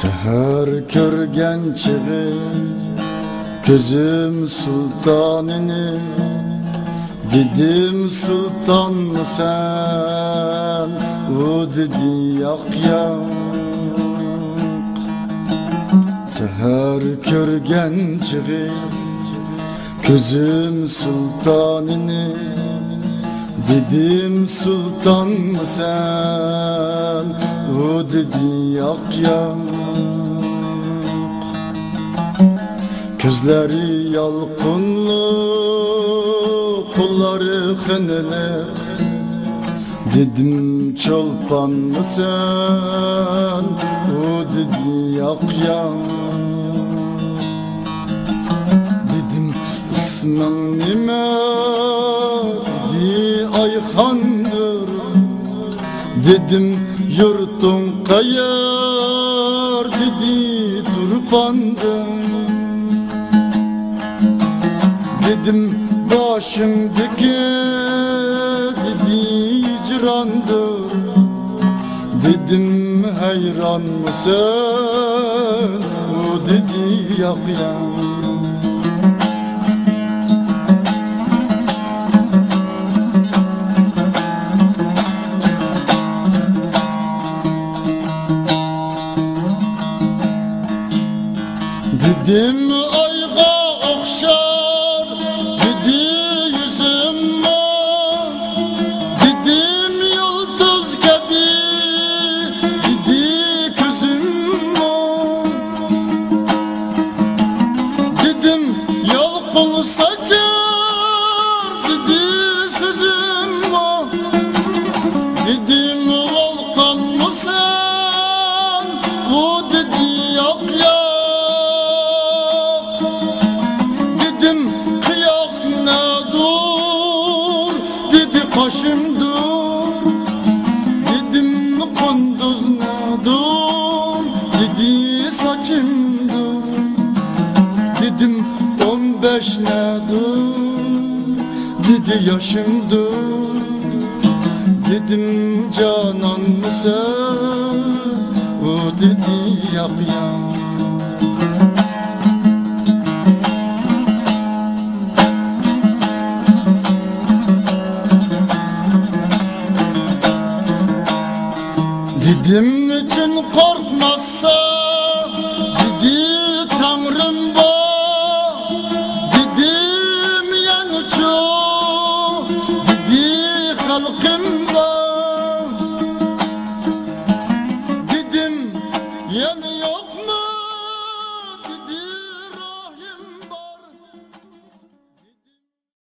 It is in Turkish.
Seher körgen çığı gözüm sultanını, dedim sultan mı sen? O dedi yak yak. Seher körgen çığı gözüm sultanını, dedim sultan mı sen? O dedi yak yak. Gözleri yalqınlı, kolları hınlı, dedim çolpan mı sen? O dedi yak yak. Dedim ismin nime? Dedi Ayhan'dır. Dedim yurtun kayar, dedi Turpan'dır. Dedim başımdaki, dedi hicrandır. Dedim hayran mısın? O dedi yak yak. Dedim ayga okşar, dedi yüzüm var. Dedim yıldız gibi, dedi gözüm var. Dedim yalqın saçar, dedi sözüm var. Dedim volkan mı sen? O dedi yak yak. Başım dur, dedim kunduz dur, dedi saçım dur. Dedim 15 ne dur, dedi yaşım dur. Dedim canan mısın? O dedi yak yak. Dedim niçin korkmazsa, dedi Tanrım var. Dedim yani çok, dedi halkım var. Dedim yani yok mu?